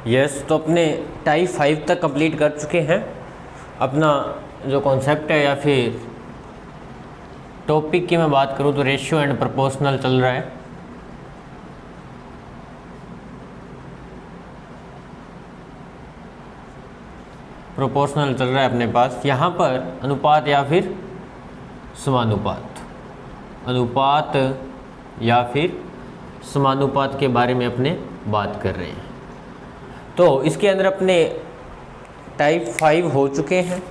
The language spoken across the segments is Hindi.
यस, तो अपने टाइप 5 तक कंप्लीट कर चुके हैं। अपना जो कॉन्सेप्ट है या फिर टॉपिक की मैं बात करूं तो रेशियो एंड प्रोपोर्शनल चल रहा है। प्रोपोर्शनल चल रहा है अपने पास। यहाँ पर अनुपात या फिर समानुपात, अनुपात या फिर समानुपात के बारे में अपने बात कर रहे हैं। तो इसके अंदर अपने टाइप 5 हो चुके हैं।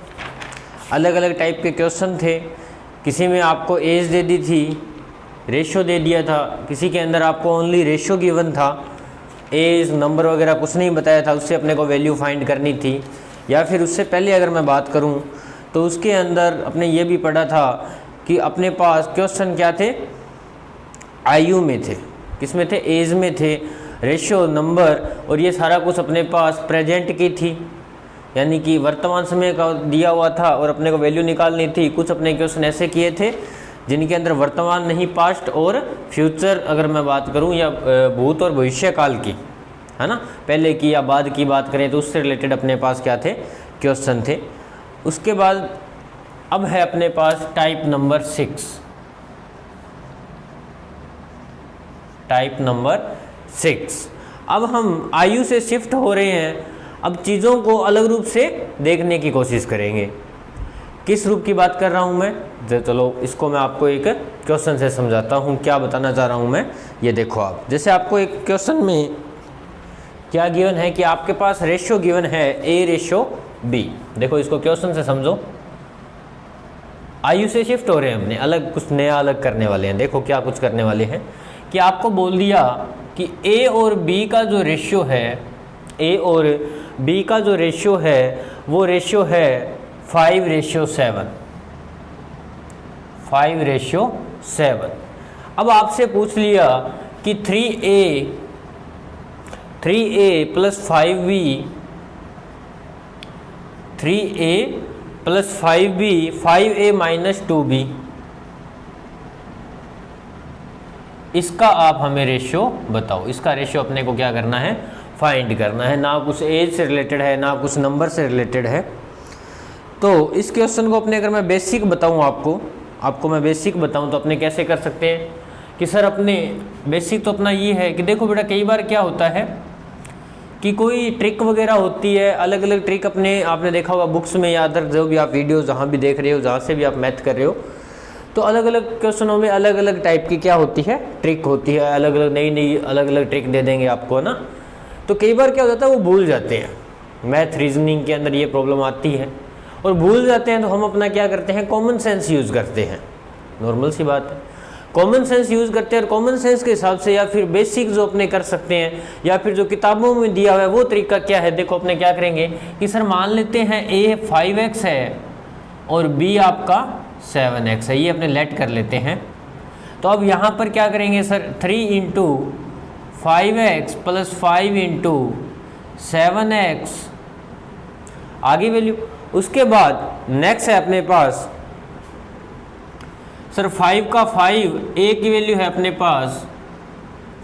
अलग अलग टाइप के क्वेश्चन थे। किसी में आपको एज दे दी थी, रेशियो दे दिया था, किसी के अंदर आपको ओनली रेशियो गिवन था, एज नंबर वगैरह कुछ नहीं बताया था, उससे अपने को वैल्यू फाइंड करनी थी। या फिर उससे पहले अगर मैं बात करूं तो उसके अंदर अपने ये भी पढ़ा था कि अपने पास क्वेश्चन क्या थे, आयु में थे, किस में थे, एज में थे, रेशियो नंबर और ये सारा कुछ अपने पास प्रेजेंट की थी, यानी कि वर्तमान समय का दिया हुआ था और अपने को वैल्यू निकालनी थी। कुछ अपने क्वेश्चन ऐसे किए थे जिनके अंदर वर्तमान नहीं, पास्ट और फ्यूचर अगर मैं बात करूं या भूत और भविष्य काल की, है ना, पहले की या बाद की बात करें तो उससे रिलेटेड अपने पास क्या थे, क्वेश्चन थे। उसके बाद अब है अपने पास टाइप नंबर 6, टाइप नंबर 6। अब हम आयु से शिफ्ट हो रहे हैं, अब चीज़ों को अलग रूप से देखने की कोशिश करेंगे। किस रूप की बात कर रहा हूं मैं, चलो इसको मैं आपको एक क्वेश्चन से समझाता हूं। क्या बताना चाह रहा हूं मैं, ये देखो आप, जैसे आपको एक क्वेश्चन में क्या गिवन है कि आपके पास रेशियो गिवन है A/B। देखो इसको क्वेश्चन से समझो। आयु से शिफ्ट हो रहे हैं, हमने अलग कुछ नया अलग करने वाले हैं। देखो क्या कुछ करने वाले हैं कि आपको बोल दिया कि A और B का जो रेशियो है, A और B का जो रेशियो है वो रेशियो है 5/7, 5/7। अब आपसे पूछ लिया कि 3A plus 5B, 3A plus 5B, 5A minus 2B, इसका आप हमें रेशियो बताओ। इसका रेशियो अपने को क्या करना है, फाइंड करना है। ना कुछ एज से रिलेटेड है, ना कुछ नंबर से रिलेटेड है। तो इस क्वेश्चन को अपने अगर मैं बेसिक बताऊं आपको मैं बेसिक बताऊं तो अपने कैसे कर सकते हैं कि सर अपने बेसिक तो अपना ये है कि देखो बेटा, कई बार क्या होता है कि कोई ट्रिक वगैरह होती है, अलग अलग ट्रिक अपने आपने देखा होगा बुक्स में या अदर जो भी आप वीडियो जहाँ भी देख रहे हो, जहाँ से भी आप मैथ कर रहे हो, तो अलग अलग क्वेश्चनों में अलग अलग टाइप की क्या होती है, ट्रिक होती है। अलग अलग नई अलग अलग ट्रिक दे देंगे आपको ना। तो कई बार क्या हो जाता है वो भूल जाते हैं। मैथ रीजनिंग के अंदर ये प्रॉब्लम आती है और भूल जाते हैं। तो हम अपना क्या करते हैं, कॉमन सेंस यूज़ करते हैं। नॉर्मल सी बात है, कॉमन सेंस यूज़ करते हैं और कॉमन सेंस के हिसाब से या फिर बेसिक जो अपने कर सकते हैं या फिर जो किताबों में दिया हुआ है वो तरीका क्या है। देखो अपने क्या करेंगे कि सर मान लेते हैं A 5x है और B आपका 7x है, ये अपने लेट कर लेते हैं। तो अब यहाँ पर क्या करेंगे sir, 3 into 5x plus 5 into 7x, आगे वैल्यू। उसके बाद नेक्स्ट है अपने पास सर 5 का 5, A की वैल्यू है अपने पास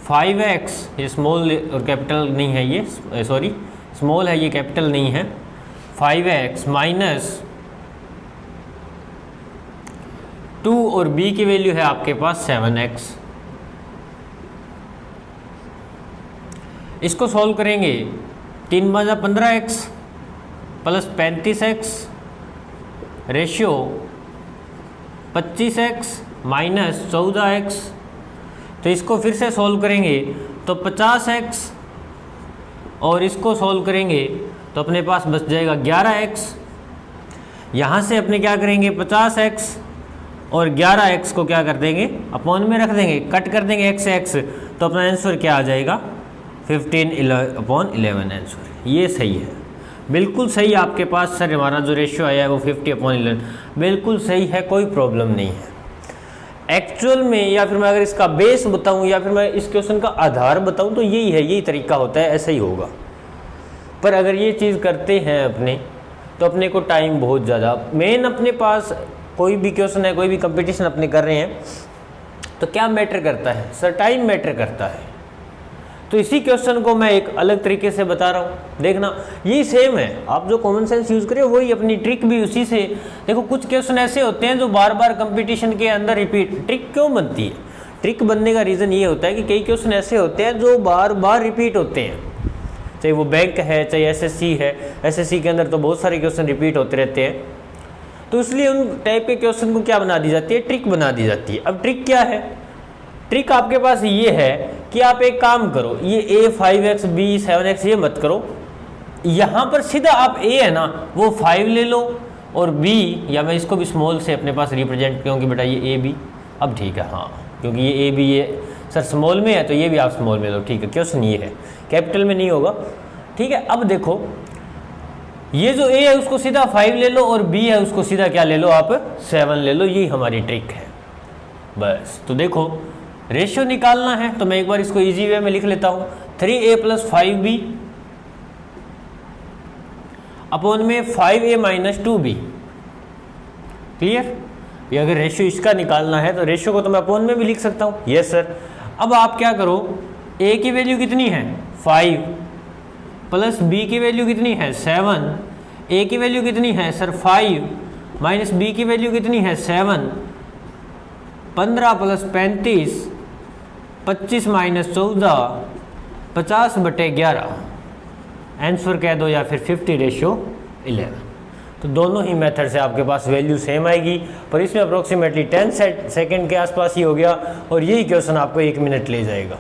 5x, ये स्मॉल और कैपिटल नहीं है, ये सॉरी स्मॉल है, ये कैपिटल नहीं है, 5x माइनस 2 और B की वैल्यू है आपके पास 7x। इसको सॉल्व करेंगे, 3 × 15x plus 35x ratio 25x minus 14x। तो इसको फिर से सॉल्व करेंगे तो 50x और इसको सॉल्व करेंगे तो अपने पास बच जाएगा 11x। यहाँ से अपने क्या करेंगे, 50x और 11x को क्या कर देंगे, अपॉन में रख देंगे, कट कर देंगे x से x, तो अपना आंसर क्या आ जाएगा, 15/11 आंसर। ये सही है, बिल्कुल सही आपके पास सर। हमारा जो रेशियो आया है वो 50/11 बिल्कुल सही है, कोई प्रॉब्लम नहीं है। एक्चुअल में या फिर मैं अगर इसका बेस बताऊं या फिर मैं इस क्वेश्चन का आधार बताऊं तो यही है, यही तरीका होता है, ऐसा ही होगा। पर अगर ये चीज़ करते हैं अपने तो अपने को टाइम बहुत ज़्यादा, मेन अपने पास कोई भी क्वेश्चन है, कोई भी कंपटीशन अपने कर रहे हैं तो क्या मैटर करता है सर, टाइम मैटर करता है। तो इसी क्वेश्चन को मैं एक अलग तरीके से बता रहा हूँ, देखना ये सेम है, आप जो कॉमन सेंस यूज करें वही अपनी ट्रिक भी उसी से। देखो कुछ क्वेश्चन ऐसे होते हैं जो बार बार कंपटीशन के अंदर रिपीट, ट्रिक क्यों बनती है, ट्रिक बनने का रीज़न ये होता है कि कई क्वेश्चन ऐसे होते हैं जो बार बार रिपीट होते हैं, चाहे वो बैंक है चाहे एसएससी है, एसएससी के अंदर तो बहुत सारे क्वेश्चन रिपीट होते रहते हैं, तो इसलिए उन टाइप के क्वेश्चन को क्या बना दी जाती है, ट्रिक बना दी जाती है। अब ट्रिक क्या है, ट्रिक आपके पास ये है कि आप एक काम करो, ये a 5x b 7x ये मत करो, यहाँ पर सीधा आप a है ना वो 5 ले लो और b, या मैं इसको भी स्मॉल से अपने पास रिप्रेजेंट क्योंकि बेटा ये a b, अब ठीक है हाँ, क्योंकि ये a b ये सर स्मॉल में है तो ये भी आप स्मॉल में लो, ठीक है, क्वेश्चन ये है, कैपिटल में नहीं होगा, ठीक है। अब देखो ये जो a है उसको सीधा 5 ले लो और b है उसको सीधा क्या ले लो आप 7 ले लो, यही हमारी ट्रिक है बस। तो देखो रेशियो निकालना है तो मैं एक बार इसको इजी वे में लिख लेता हूँ, 3a + 5b अपॉन में 5a - 2b, क्लियर। ये अगर रेशियो इसका निकालना है तो रेशियो को तो मैं अपॉन में भी लिख सकता हूँ, यस सर। अब आप क्या करो, a की वैल्यू कितनी है 5 प्लस b की वैल्यू कितनी है 7, a की वैल्यू कितनी है सर 5 माइनस b की वैल्यू कितनी है 7, 15 + 35 25 - 14 50/11 आंसर कह दो, या फिर 50:11। तो दोनों ही मेथड से आपके पास वैल्यू सेम आएगी, पर इसमें अप्रोक्सीमेटली 10 सेकंड के आसपास ही हो गया और यही क्वेश्चन आपको 1 मिनट ले जाएगा।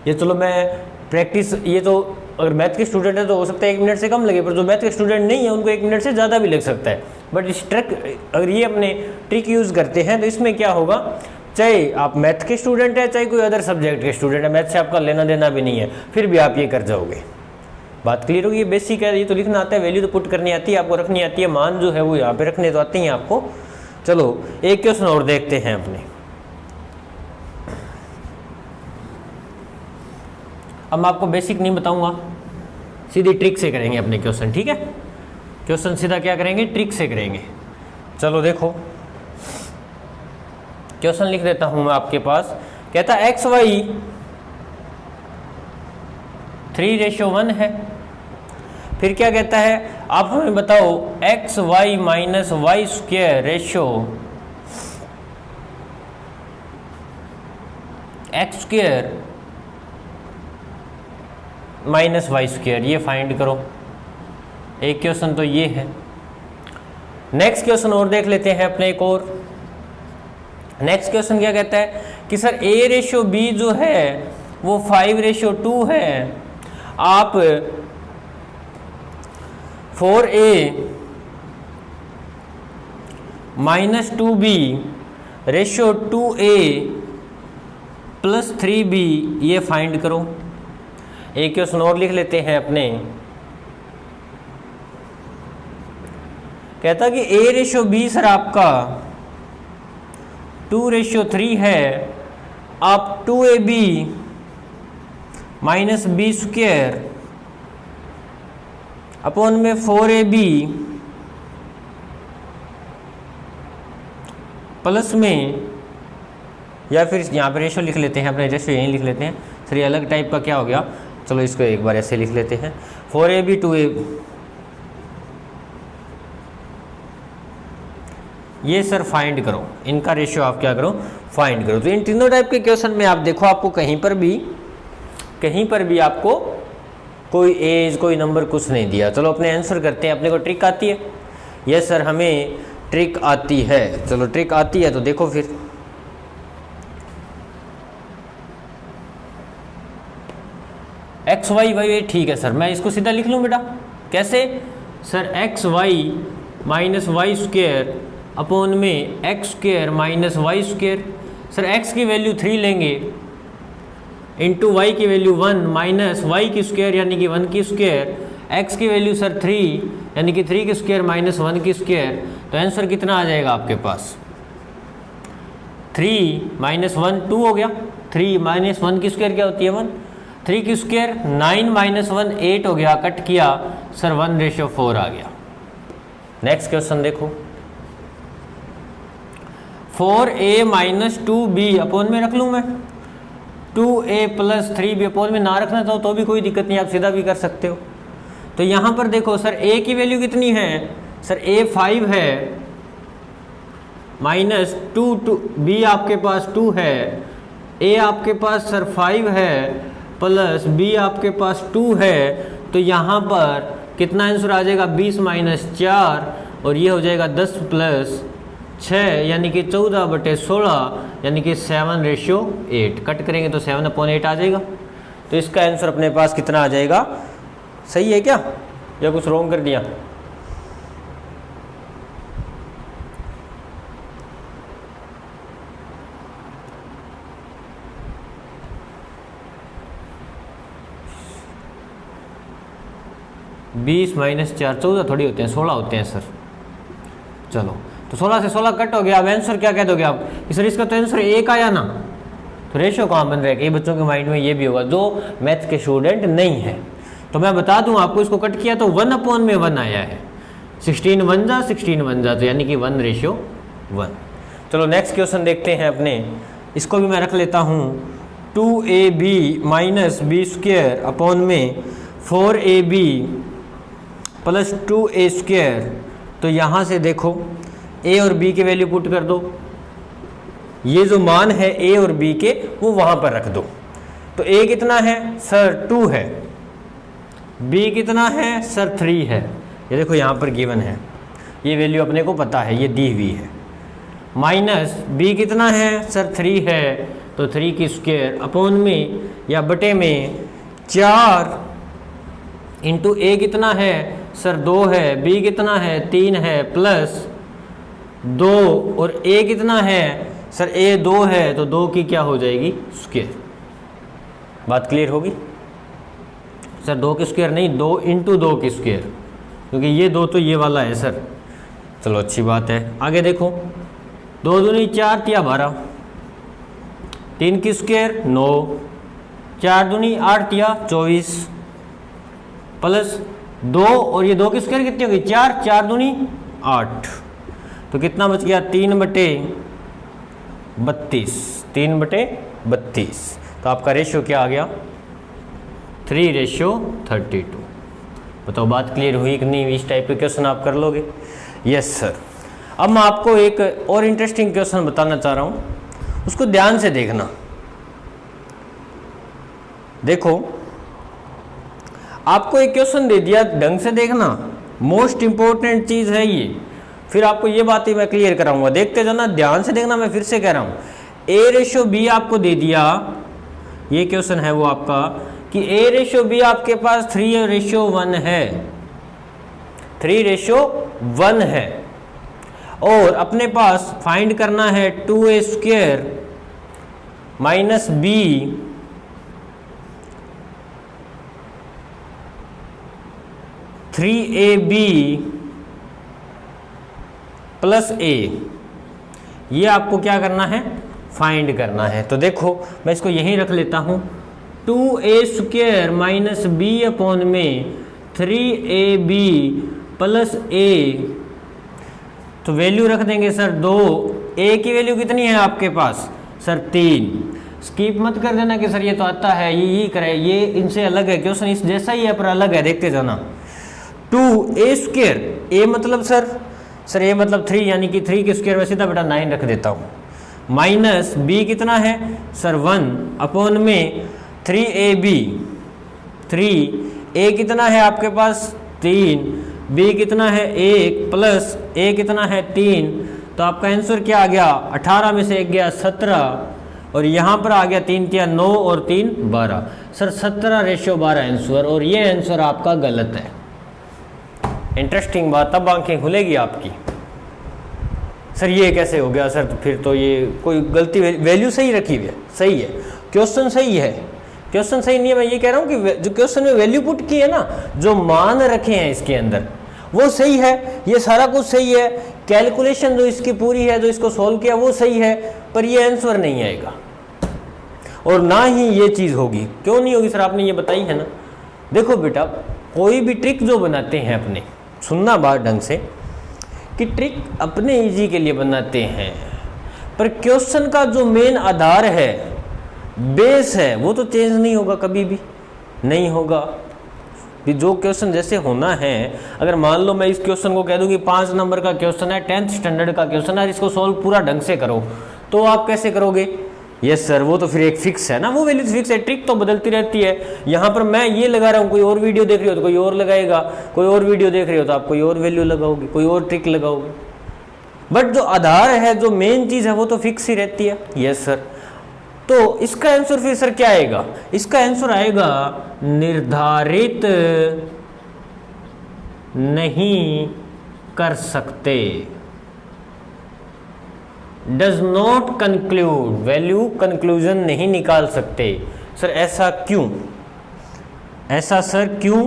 ये चलो मैं प्रैक्टिस, ये तो अगर मैथ के स्टूडेंट है तो हो सकता है 1 मिनट से कम लगे, पर जो मैथ के स्टूडेंट नहीं है उनको 1 मिनट से ज़्यादा भी लग सकता है। बट इस ट्रिक, अगर ये अपने ट्रिक यूज़ करते हैं तो इसमें क्या होगा, चाहे आप मैथ के स्टूडेंट है चाहे कोई अदर सब्जेक्ट के स्टूडेंट है, मैथ से आपका लेना देना भी नहीं है, फिर भी आप ये कर जाओगे। बात क्लियर होगी, ये बेसिक है, ये तो लिखना आता है, वैल्यू तो पुट करनी आती है आपको, रखनी आती है, मान जो है वो यहाँ पे रखने तो आते हैं आपको। चलो एक क्वेश्चन और देखते हैं अपने। अब मैं आपको बेसिक नहीं बताऊंगा, सीधी ट्रिक से करेंगे अपने क्वेश्चन, ठीक है। क्वेश्चन सीधा क्या करेंगे, ट्रिक से करेंगे। चलो देखो क्वेश्चन लिख देता हूं मैं आपके पास, कहता है एक्स वाई 3:1 है। फिर क्या कहता है, आप हमें बताओ X Y minus Y square ratio X square minus Y square, ये फाइंड करो। एक क्वेश्चन तो ये है। नेक्स्ट क्वेश्चन और देख लेते हैं अपने एक और। नेक्स्ट क्वेश्चन क्या कहता है कि सर a/b जो है वो 5:2 है, आप 4a - 2b ratio 2a + 3b ये फाइंड करो। एक क्वेश्चन और लिख लेते हैं अपने। कहता कि a/b सर आपका 2:3 है, आप 2ab - b स्क्वायर अपॉन में 4ab प्लस में, या फिर यहाँ पे रेशो लिख लेते हैं, अपने रेशो यहीं लिख लेते हैं सर, ये अलग टाइप का क्या हो गया, चलो इसको एक बार ऐसे लिख लेते हैं 4ab 2ab, ये सर फाइंड करो, इनका रेशियो आप क्या करो फाइंड करो। तो इन तीनों टाइप के क्वेश्चन में आप देखो आपको कहीं पर भी आपको कोई एज कोई नंबर कुछ नहीं दिया। चलो अपने आंसर करते हैं। अपने को ट्रिक आती है, यस सर हमें ट्रिक आती है। चलो ट्रिक आती है तो देखो फिर एक्स वाई वाई, ठीक है सर, मैं इसको सीधा लिख लूँ बेटा, कैसे sir, x Y minus Y square upon में x square minus Y square. Sir x की वैल्यू 3 लेंगे इंटू वाई की वैल्यू 1 माइनस वाई की स्क्वायर यानी कि 1 की स्क्वायर, एक्स की वैल्यू सर 3 यानी कि 3 की स्क्वायर माइनस 1 की स्क्वायर। तो आंसर कितना आ जाएगा आपके पास, 3 - 1 2 हो गया, 3 - 1 की स्क्वायर क्या होती है 1, 3 की स्क्वायर 9 - 1 8 हो गया, कट किया सर 1:4 आ गया। नेक्स्ट क्वेश्चन देखो, 4a - 2b अपॉन में रख लूँ मैं, 2a प्लस 3b अपोन में ना रखना चाहो तो भी कोई दिक्कत नहीं, आप सीधा भी कर सकते हो। तो यहाँ पर देखो सर a की वैल्यू कितनी है, सर a 5 है, माइनस 2 b आपके पास 2 है, a आपके पास सर 5 है, प्लस b आपके पास 2 है। तो यहाँ पर कितना आंसर आ जाएगा, 20 माइनस 4, और ये हो जाएगा 10 प्लस 6 यानी कि 14/16 यानी कि 7:8। कट करेंगे तो 7/8 आ जाएगा। तो इसका आंसर अपने पास कितना आ जाएगा, सही है क्या या कुछ रॉन्ग कर दिया? बीस माइनस 4 14 थोड़ी होते हैं, 16 होते हैं सर। चलो तो 16 से 16 कट हो गया। अब आंसर क्या कह दोगे आप कि सर इसका तो आंसर 1 आया ना, तो रेशियो कहाँ बन रहेगा? ये बच्चों के माइंड में ये भी होगा जो मैथ्स के स्टूडेंट नहीं है। तो मैं बता दूं आपको, इसको कट किया तो 1/1 आया है, 16 1 जा 16 1 जा, तो यानी कि 1:1। चलो नेक्स्ट क्वेश्चन देखते हैं अपने, इसको भी मैं रख लेता हूँ 2ab minus B square upon में 4ab प्लस 2a स्क्वायर। तो यहाँ से देखो a और b की वैल्यू पुट कर दो, ये जो मान है a और b के वो वहाँ पर रख दो। तो a कितना है सर 2 है, b कितना है सर 3 है, ये देखो यहाँ पर गिवन है, ये वैल्यू अपने को पता है, ये दी हुई है। माइनस b कितना है सर 3 है, तो 3 की स्क्वायर अपोन में या बटे में 4 इंटू a कितना है सर 2 है, b कितना है 3 है, प्लस 2 और a कितना है सर a 2 है, तो 2 की क्या हो जाएगी स्क्वायर। बात क्लियर होगी सर? 2 की स्क्वायर नहीं, 2 इंटू 2 की स्क्वायर, क्योंकि ये 2 तो ये वाला है सर। चलो अच्छी बात है, आगे देखो 2 दूनी 4 तिया 12, 3 की स्क्वायर 9, 4 दूनी 8 तिया 24, प्लस 2 और ये 2 की स्क्वायर कितनी होगी 4, 4 दूनी 8, तो कितना बच गया 3/32, 3/32। तो आपका रेशियो क्या आ गया 3:32। बताओ बात क्लियर हुई कि नहीं? इस टाइप के क्वेश्चन आप कर लोगे? Yes sir. अब मैं आपको एक और इंटरेस्टिंग क्वेश्चन बताना चाह रहा हूँ, उसको ध्यान से देखना। देखो आपको एक क्वेश्चन दे दिया, ढंग से देखना, मोस्ट इंपॉर्टेंट चीज है ये। फिर आपको ये बातें मैं क्लियर कराऊंगा, देखते जाना, ध्यान से देखना। मैं फिर से कह रहा हूँ, a/b आपको दे दिया, ये क्वेश्चन है वो आपका कि a/b आपके पास 3:1 है, 3:1 है, और अपने पास फाइंड करना है 2a square minus b (3ab plus a), ये आपको क्या करना है फाइंड करना है। तो देखो मैं इसको यहीं रख लेता हूँ, 2a square minus b upon में 3ab प्लस a, तो वैल्यू रख देंगे सर 2, a की वैल्यू कितनी है आपके पास सर 3। स्किप मत कर देना कि सर ये तो आता है, ये करे, ये इनसे अलग है, क्वेश्चन इस जैसा ही है पर अलग है, देखते जाना। 2a स्क्वायर, a मतलब सर a मतलब 3, यानी कि 3 के स्क्वायर में सीधा बेटा 9 रख देता हूँ, माइनस b कितना है सर 1 अपोन में 3ab, 3a कितना है आपके पास 3, b कितना है 1 प्लस a कितना है 3, तो आपका आंसर क्या आ गया 18 में से 1 गया 17, और यहाँ पर आ गया 3 तिया 9 और 3 12, सर 17:12 आंसर, और ये आंसर आपका गलत है। इंटरेस्टिंग बात, तब आंखें खुलेगी आपकी, सर ये कैसे हो गया सर, तो फिर तो ये कोई गलती, वैल्यू सही रखी हुई है, सही है, क्वेश्चन सही है, क्वेश्चन सही नहीं है। मैं ये कह रहा हूँ कि जो क्वेश्चन में वैल्यू पुट की है ना, जो मान रखे हैं इसके अंदर वो सही है, ये सारा कुछ सही है, कैलकुलेशन जो इसकी पूरी है, जो इसको सॉल्व किया वो सही है, पर ये आंसर नहीं आएगा और ना ही ये चीज़ होगी। क्यों नहीं होगी सर? आपने ये बताई है ना। देखो बेटा, कोई भी ट्रिक जो बनाते हैं अपने, सुनना बात ढंग से, कि ट्रिक अपने इजी के लिए बनाते हैं, पर क्वेश्चन का जो मेन आधार है बेस है वो तो चेंज नहीं होगा, कभी भी नहीं होगा। कि जो क्वेश्चन जैसे होना है, अगर मान लो मैं इस क्वेश्चन को कह दूं कि 5 नंबर का क्वेश्चन है, 10th स्टैंडर्ड का क्वेश्चन है, इसको सॉल्व पूरा ढंग से करो, तो आप कैसे करोगे? यस सर, वो तो फिर एक फिक्स है ना, वो वैल्यूज फिक्स है, ट्रिक तो बदलती रहती है। यहाँ पर मैं ये लगा रहा हूँ, कोई और वीडियो देख रही हो तो कोई और लगाएगा, कोई और वीडियो देख रहे हो तो आप कोई और वैल्यू लगाओगे, कोई और ट्रिक लगाओगे, बट जो आधार है, जो मेन चीज है वो तो फिक्स ही रहती है। यस सर, तो इसका आंसर फिर सर क्या आएगा? इसका आंसर आएगा निर्धारित नहीं कर सकते, does not conclude, value conclusion नहीं निकाल सकते। सर ऐसा क्यों? ऐसा सर क्यों,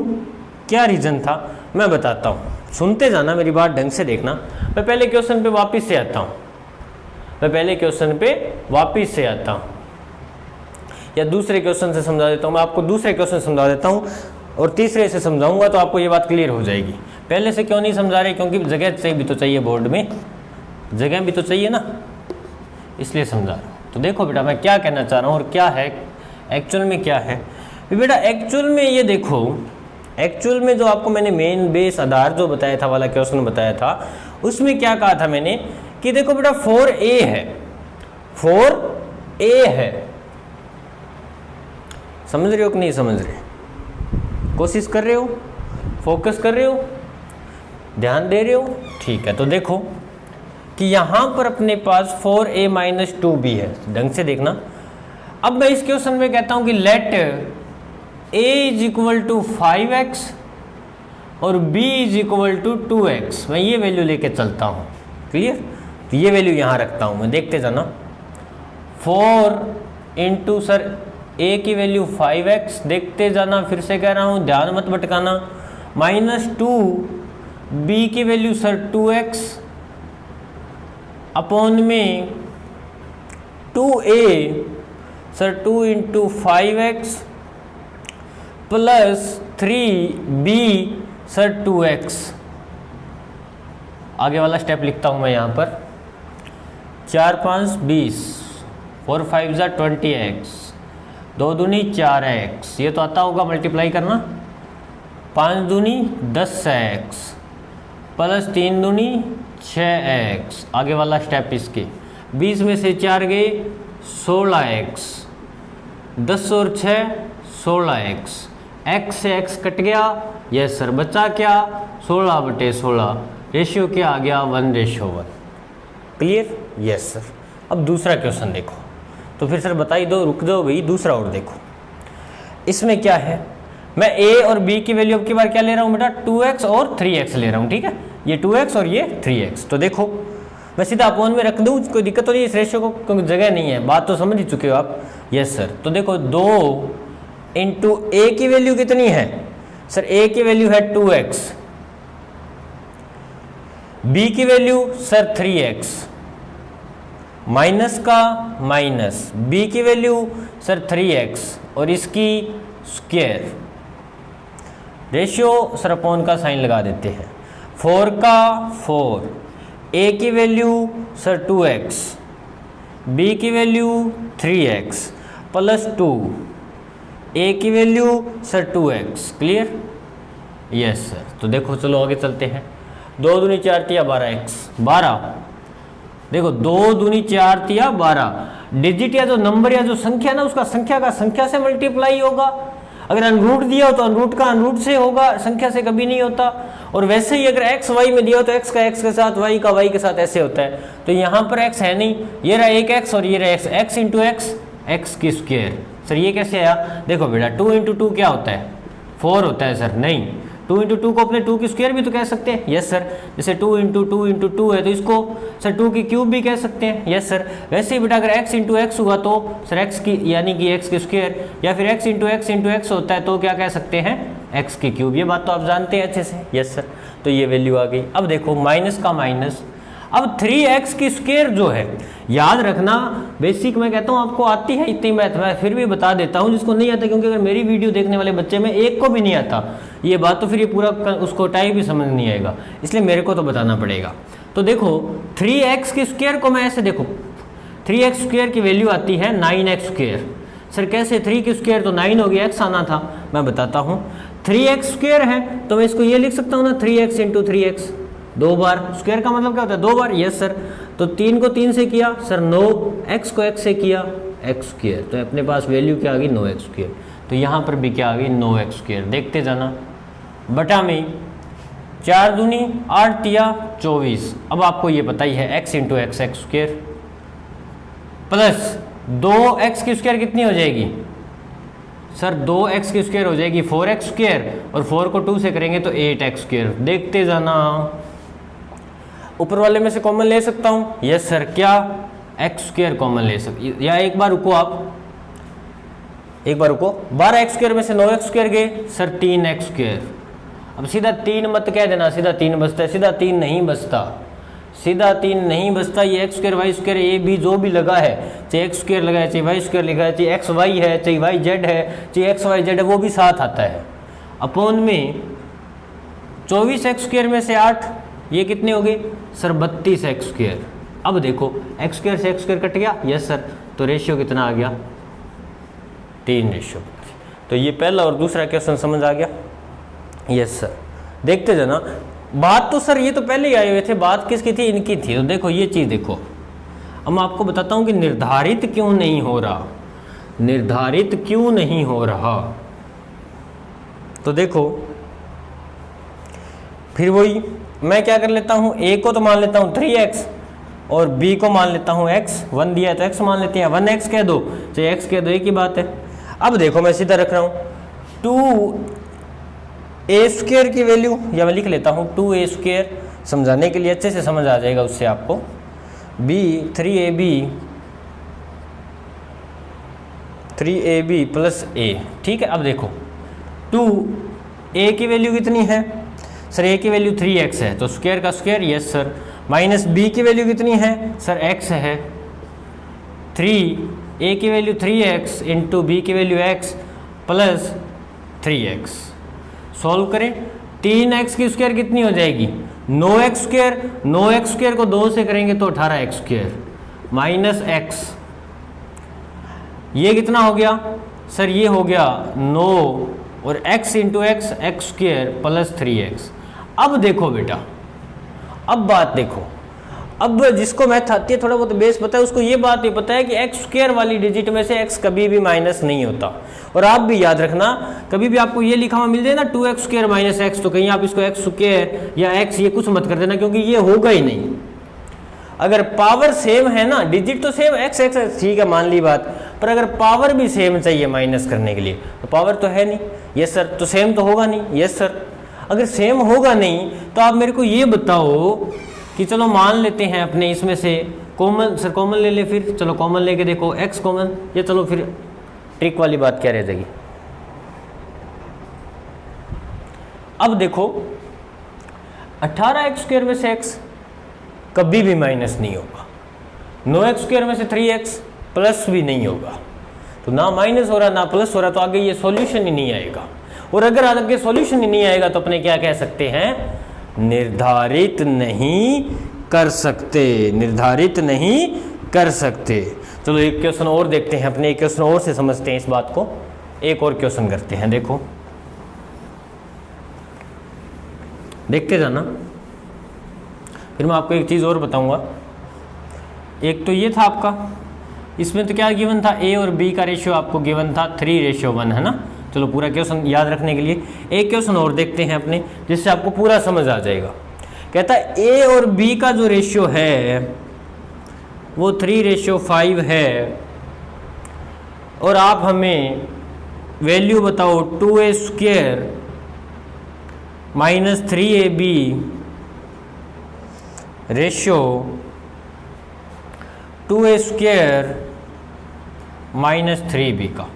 क्या रीजन था? मैं बताता हूं, सुनते जाना, मेरी बात ढंग से देखना। मैं पहले क्वेश्चन पे वापस से आता हूं, या दूसरे क्वेश्चन से समझा देता हूं। मैं आपको दूसरे क्वेश्चन समझा देता हूं और तीसरे से समझाऊंगा, तो आपको ये बात क्लियर हो जाएगी। पहले से क्यों नहीं समझा रहे? क्योंकि जगह से भी तो चाहिए, बोर्ड में जगह भी तो चाहिए ना, इसलिए समझा रहा हूँ। तो देखो बेटा, मैं क्या कहना चाह रहा हूँ और क्या है एक्चुअल में, क्या है बेटा एक्चुअल में। ये देखो, एक्चुअल में जो आपको मैंने मेन बेस आधार जो बताया था वाला क्वेश्चन बताया था, उसमें क्या कहा था मैंने कि देखो बेटा 4a है, 4a है, समझ रहे हो कि नहीं समझ रहे? कोशिश कर रहे हो, फोकस कर रहे हो, ध्यान दे रहे हो? ठीक है, तो देखो कि यहां पर अपने पास 4a माइनस 2b है, ढंग से देखना। अब मैं इस क्वेश्चन में कहता हूं कि let a is equal to 5x और b is equal to 2x, मैं ये वैल्यू लेके चलता हूं, क्लियर? तो ये वैल्यू यहां रखता हूं मैं, देखते जाना। 4 इंटू सर a की वैल्यू 5x, देखते जाना, फिर से कह रहा हूं, ध्यान मत भटकाना, माइनस 2b की वैल्यू सर 2x अपॉन में 2a sir 2 into 5x plus 3b sir 2x। आगे वाला स्टेप लिखता हूं मैं यहां पर, 4 5 20, 4 5 जा 20x, 2 दूनी 4x, ये तो आता होगा मल्टीप्लाई करना, 5 दूनी 10x प्लस 3 दूनी 6x। आगे वाला स्टेप इसके, 20 में से 4 गए 16x, 10 और 6 16x, x से x कट गया, यस सर, बचा क्या? 16/16, रेशियो क्या आ गया? 1:1। क्लियर? Yes sir. अब दूसरा क्वेश्चन देखो, तो फिर सर बता ही दो, रुक जाओ भाई, दूसरा और देखो। इसमें क्या है, मैं a और b की वैल्यू अब की बार क्या ले रहा हूँ बेटा? 2x और 3x ले रहा हूँ, ठीक है? ये 2x और ये 3x। तो देखो मैं सीधा अपॉन में रख दूँ, कोई दिक्कत तो नहीं, इस रेशियो को क्योंकि जगह नहीं है, बात तो समझ ही चुके हो आप। यस सर, तो देखो 2 इंटू a की वैल्यू कितनी है सर? a की वैल्यू है 2x, b की वैल्यू सर 3x, माइनस का माइनस, b की वैल्यू सर 3x और इसकी स्क्वायर, रेशियो सर अपॉन का साइन लगा देते हैं, 4 का 4, a की वैल्यू सर 2x, b की वैल्यू 3x प्लस 2, a की value sir 2x। Clear? Yes sir. तो देखो चलो आगे चलते हैं, 2 दूनी 4 तिया 12x, 12, देखो 2 दूनी 4 तिया 12, डिजिट या जो नंबर या जो संख्या ना, उसका संख्या का संख्या से मल्टीप्लाई होगा। अगर अनरूट दिया हो तो अनरूट का अनरूट से होगा, संख्या से कभी नहीं होता। और वैसे ही अगर x y में दिया हो तो x का x के साथ, y का y के साथ ऐसे होता है। तो यहाँ पर x है नहीं, ये रहा एक x और ये रहा x, x into x, x की स्क्वायर। सर ये कैसे आया? देखो बेटा 2 इंटू 2 क्या होता है? 4 होता है सर। नहीं, 2 इंटू 2 को अपने 2 की स्क्वायर भी तो कह सकते हैं। यस सर, जैसे 2 इंटू 2 इंटू 2 है तो इसको सर 2 की क्यूब भी कह सकते हैं। Yes sir. वैसे ही बेटा अगर x इंटू एक्स हुआ तो सर x की यानी कि x की स्क्वायर, या फिर x इंटू एक्स होता है तो क्या कह सकते हैं? x की क्यूब। ये बात तो आप जानते हैं अच्छे से। Yes sir. तो ये वैल्यू आ गई। अब देखो माइनस का माइनस, अब 3x की स्क्वायर जो है, याद रखना बेसिक मैं कहता हूँ आपको आती है इतनी मैथ, मैं फिर भी बता देता हूँ जिसको नहीं आता, क्योंकि अगर मेरी वीडियो देखने वाले बच्चे में एक को भी नहीं आता ये बात तो फिर ये पूरा उसको टाइप भी समझ नहीं आएगा, इसलिए मेरे को तो बताना पड़ेगा। तो देखो 3x की स्क्वायर को मैं ऐसे देखो, 3x स्क्वायर की वैल्यू आती है 9x स्क्वायर। सर कैसे, 3 की स्क्वायर तो 9 हो गया, x आना था। मैं बताता हूँ, 3x स्क्वायर है तो मैं इसको ये लिख सकता हूँ ना 3x इंटू 3x, 2 बार। स्क्वायर का मतलब क्या होता है, 2 बार। Yes sir. तो 3 को 3 से किया सर 9, x को x से किया x स्क्वायर, तो अपने पास वैल्यू क्या आ गई 9x स्क्वायर। तो यहाँ पर भी क्या आ गई 9x स्क्वायर। देखते जाना, बटा में 4 दूनी 8 तिया 24। अब आपको ये पता ही है x into x x square plus 2x की स्क्वायर कितनी हो जाएगी सर, 2x की स्क्वायर हो जाएगी 4x स्क्वायर, और 4 को 2 से करेंगे तो 8x स्क्वायर। देखते जाना, ऊपर वाले में से कॉमन ले सकता हूँ। यस सर, क्या x स्क्वायर कॉमन ले सकते, या एक बार रुको आप, एक बार रुको, 12x स्क्वायर में से 9x स्क्वायर गए सर 3x स्क्वायर। अब सीधा 3 मत कह देना, सीधा 3 बचता है, सीधा 3 नहीं बचता, सीधा 3 नहीं बचता। ये X square Y square A B जो भी लगा है, चाहे एक्स स्क्वायर लगा है, चाहे वाई स्क्वायर लगा है, चाहे एक्स वाई है, चाहे वाई जेड है, चाहे एक्स वाई जेड है, वो भी साथ आता है। अपॉन में 24 एक्स स्क्वायर में से 8, ये कितने हो गए सर 32 एक्स स्क्वायर। अब देखो एक्स स्क्वायर से एक्स स्क्वायर कट गया। यस सर, तो रेशियो कितना आ गया 3:। तो ये पहला और दूसरा क्वेश्चन समझ आ गया। यस सर, देखते जाना। बात तो सर ये तो पहले ही आए हुए थे, बात किसकी थी, इनकी थी। तो देखो ये चीज़ देखो, अब मैं आपको बताता हूँ कि निर्धारित क्यों नहीं हो रहा, निर्धारित क्यों नहीं हो रहा। तो देखो फिर वही मैं क्या कर लेता हूँ, a को तो मान लेता हूँ 3x और b को मान लेता हूँ x। 1 दिया है तो x मान लेते हैं, 1x कह दो चाहे x कह दो, एक ही बात है। अब देखो मैं सीधा रख रहा हूँ 2a स्क्वायर की वैल्यू, या मैं लिख लेता हूँ 2a स्क्वायर, समझाने के लिए अच्छे से समझ आ जाएगा उससे आपको। b 3ab प्लस a, ठीक है। अब देखो 2a की वैल्यू कितनी है सर, a की वैल्यू 3x है तो स्क्वायर का square, yes sir. Minus b की वैल्यू कितनी है सर, x है। 3a की वैल्यू 3x इंटू b की value x plus 3x। Solve करें, 3x की स्क्वायर कितनी हो जाएगी 9x स्क्वायर, 9x स्क्वायर को 2 से करेंगे तो 18x स्क्वायर माइनस x। ये कितना हो गया सर, ये हो गया 9 और x into x x square plus 3x। अब देखो बेटा, अब बात देखो, अब जिसको मैथ आती है थोड़ा बहुत बेस पता है उसको ये बात नहीं पता है कि एक्स स्क्वायर वाली डिजिट में से x कभी भी माइनस नहीं होता। और आप भी याद रखना, कभी भी आपको ये लिखा हुआ मिल जाए ना 2x स्क्वायर माइनस एक्स, तो कहीं आप इसको x स्क्वायर या x ये कुछ मत कर देना, क्योंकि ये होगा ही नहीं। अगर पावर सेम है ना, डिजिट तो सेम x x ठीक है मान ली बात, पर अगर पावर भी सेम चाहिए माइनस करने के लिए तो पावर तो है नहीं। यस सर, तो सेम तो होगा नहीं। यस सर, अगर सेम होगा नहीं तो आप मेरे को ये बताओ कि चलो मान लेते हैं अपने इसमें से कॉमन, सर कॉमन ले ले, फिर चलो कॉमन लेके देखो x कॉमन, ये चलो फिर ट्रिक वाली बात क्या रह जाएगी। अब देखो 18x स्क्वायर में से x कभी भी माइनस नहीं होगा, 9x स्क्वायर में से 3x प्लस भी नहीं होगा, तो ना माइनस हो रहा ना प्लस हो रहा, तो आगे ये सॉल्यूशन ही नहीं आएगा। और अगर आगे सॉल्यूशन ही नहीं आएगा तो अपने क्या कह सकते हैं, निर्धारित नहीं कर सकते, निर्धारित नहीं कर सकते। चलो एक क्वेश्चन और देखते हैं, अपने एक क्वेश्चन और से समझते हैं इस बात को। एक और क्वेश्चन करते हैं, देखो देखते जाना, फिर मैं आपको एक चीज़ और बताऊंगा। एक तो ये था आपका, इसमें तो क्या गिवन था, a और b का रेशियो आपको गिवन था 3:1 है ना। चलो पूरा क्वेश्चन याद रखने के लिए एक क्वेश्चन और देखते हैं अपने, जिससे आपको पूरा समझ आ जाएगा। कहता है a और b का जो रेशियो है वो 3:5 है, और आप हमें वैल्यू बताओ 2a square minus 3ab ratio 2a square minus 3b का,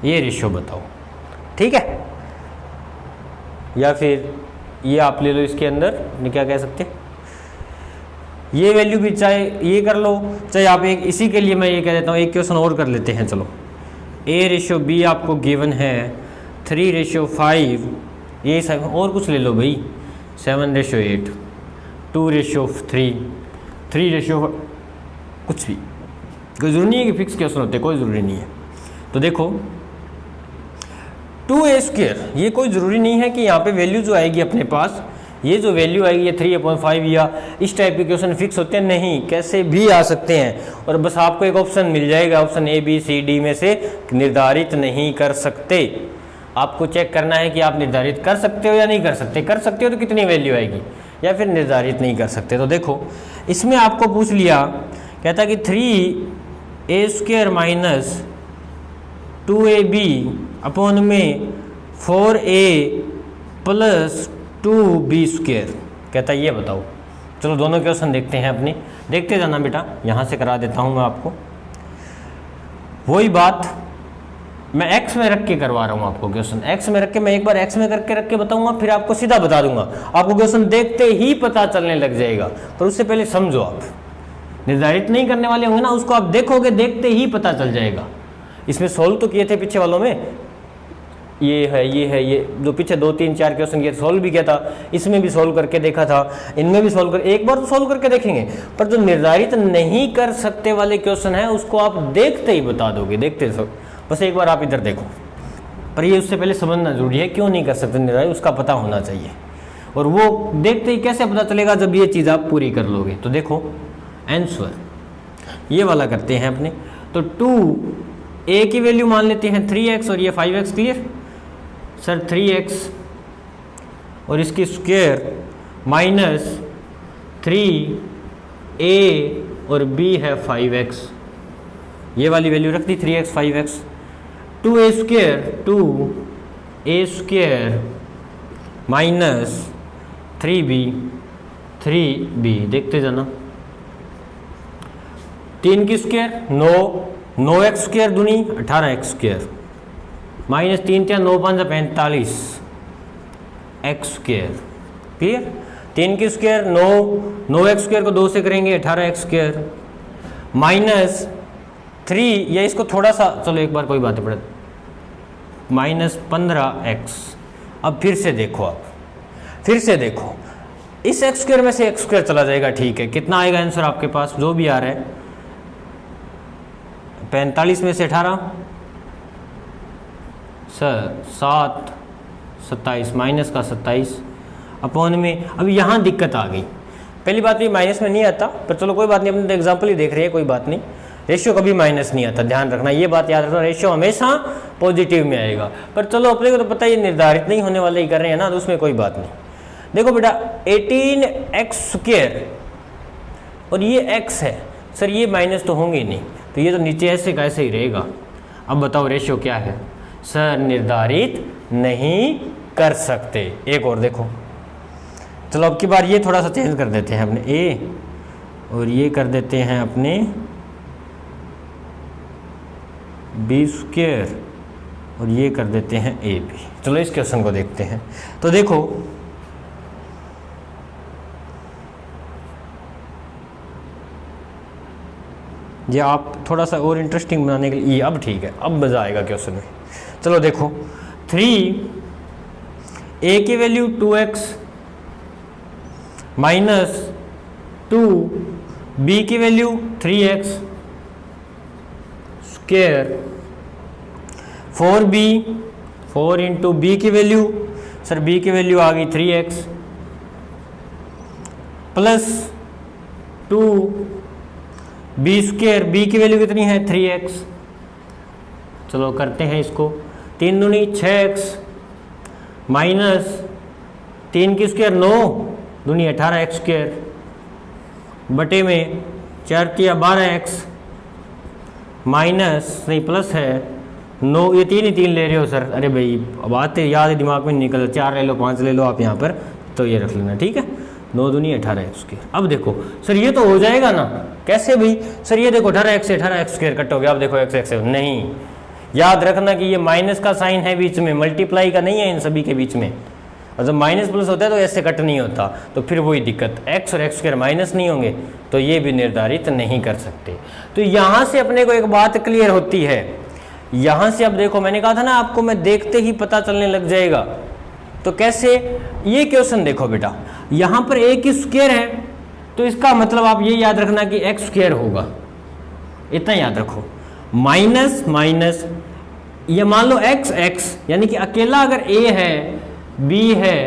ये रेशियो बताओ, ठीक है। या फिर ये आप ले लो, इसके अंदर क्या कह सकते, ये वैल्यू भी चाहे ये कर लो, चाहे आप एक इसी के लिए मैं ये कह देता हूँ, एक क्वेश्चन और कर लेते हैं। चलो a/b आपको गिवन है 3:5, ये 7, और कुछ ले लो भाई 7:8, 2:3, 3 कुछ भी, कोई ज़रूरी नहीं है कि फिक्स क्वेश्चन होते, कोई ज़रूरी नहीं है। तो देखो 2a², ये कोई ज़रूरी नहीं है कि यहाँ पे वैल्यू जो आएगी अपने पास, ये जो वैल्यू आएगी ये 3/5 या इस टाइप के क्वेश्चन फिक्स होते हैं, नहीं, कैसे भी आ सकते हैं। और बस आपको एक ऑप्शन मिल जाएगा, option A B C D में से निर्धारित नहीं कर सकते। आपको चेक करना है कि आप निर्धारित कर सकते हो या नहीं कर सकते। कर सकते हो तो कितनी वैल्यू आएगी, या फिर निर्धारित नहीं कर सकते। तो देखो इसमें आपको पूछ लिया, कहता कि 3a² माइनस 2ab अपॉन में 4a प्लस 2b², कहता ये बताओ। चलो दोनों क्वेश्चन देखते हैं अपने, देखते जाना बेटा, यहाँ से करा देता हूँ मैं आपको। वही बात मैं x में रख के करवा रहा हूँ आपको क्वेश्चन, x में रख के, मैं एक बार x में करके रख के बताऊंगा, फिर आपको सीधा बता दूंगा। आपको क्वेश्चन देखते ही पता चलने लग जाएगा, पर उससे पहले समझो। आप निर्धारित नहीं करने वाले होंगे ना, उसको आप देखोगे, देखते ही पता चल जाएगा। इसमें सोल्व तो किए थे पीछे वालों में, ये जो पीछे 2 3 4 क्वेश्चन किए, सोल्व भी किया था, इसमें भी सोल्व करके देखा था, इनमें भी सोल्व कर, एक बार तो सोल्व करके देखेंगे। पर जो निर्धारित नहीं कर सकते वाले क्वेश्चन है उसको आप देखते ही बता दोगे, देखते बस एक बार आप इधर देखो। पर ये उससे पहले समझना जरूरी है, क्यों नहीं कर सकते निर्धारित, उसका पता होना चाहिए। और वो देखते ही कैसे पता चलेगा, जब ये चीज़ आप पूरी कर लोगे। तो देखो आंसर ये वाला करते हैं अपने। तो 2a की वैल्यू मान लेते हैं 3x और ये 5x, क्लियर सर। 3x और इसकी स्क्वायर माइनस 3a और b है 5x, ये वाली वैल्यू रख दी 3x 5x। 2a² minus 3b, देखते जाना। 3 की स्क्वायर 9x² दूनी 18x², माइनस 3 × 9 × 5 = 45 x², क्लियर। 3 की स्क्वायर 9x² को 2 से करेंगे 18x², माइनस 3, या इसको थोड़ा सा, चलो एक बार कोई बात नहीं पड़े, माइनस 15x। अब फिर से देखो, आप फिर से देखो, इस x² में से x² चला जाएगा, ठीक है। कितना आएगा आंसर आपके पास, जो भी आ रहा है, 45 में से 18 सर 7 27, माइनस का 27 अपॉन में। अब यहाँ दिक्कत आ गई। पहली बात ये माइनस में नहीं आता, पर चलो कोई बात नहीं, अपने एग्जाम्पल ही देख रहे हैं, कोई बात नहीं। रेशियो कभी माइनस नहीं आता, ध्यान रखना, ये बात याद रखना, रेशियो हमेशा पॉजिटिव में आएगा। पर चलो अपने को तो पता है ये निर्धारित नहीं होने वाले ही कर रहे हैं ना, तो उसमें कोई बात नहीं। देखो बेटा 18x² और ये x है, सर ये माइनस तो होंगे ही नहीं, तो ये तो नीचे ऐसे का ऐसे ही रहेगा। अब बताओ रेशियो क्या है, सर निर्धारित नहीं कर सकते। एक और देखो, चलो अब की बार ये थोड़ा सा चेंज कर देते हैं अपने a, और ये कर देते हैं अपने b², और ये कर देते हैं ab। चलो इस क्वेश्चन को देखते हैं। तो देखो ये आप थोड़ा सा और इंटरेस्टिंग बनाने के लिए, अब ठीक है, अब मज़ा आएगा क्वेश्चन में। चलो देखो 3a की वैल्यू 2x माइनस 2b की value 3x square, 4b 4 × b की वैल्यू, सर b की वैल्यू आ गई 3x प्लस 2b², b की वैल्यू कितनी है 3x। चलो करते हैं इसको, 3 दूनी 6x माइनस 3 की स्क्वायर 9 दूनी 18x² बटे में 4 × 12x माइनस, नहीं प्लस है 9, ये 3 ही 3 ले रहे हो सर। अरे भाई अब आते याद दिमाग में निकल, 4 ले लो 5 ले लो आप यहाँ पर, तो ये रख लेना, ठीक है। 9 दूनी 18x²। अब देखो सर ये तो हो जाएगा ना, कैसे भाई, सर ये देखो 18x से 18x² कट हो गया। अब देखो x नहीं, याद रखना कि ये माइनस का साइन है बीच में, मल्टीप्लाई का नहीं है इन सभी के बीच में। और जब माइनस प्लस होता है तो ऐसे कट नहीं होता, तो फिर वही दिक्कत, x और x² माइनस नहीं होंगे, तो ये भी निर्धारित नहीं कर सकते। तो यहाँ से अपने को एक बात क्लियर होती है, यहाँ से अब देखो मैंने कहा था ना आपको, मैं देखते ही पता चलने लग जाएगा। तो कैसे, ये क्वेश्चन देखो बेटा, यहाँ पर a की स्क्वायर है, तो इसका मतलब आप ये याद रखना कि x² होगा, इतना याद रखो। माइनस माइनस ये मान लो x x, यानी कि अकेला अगर a है b है,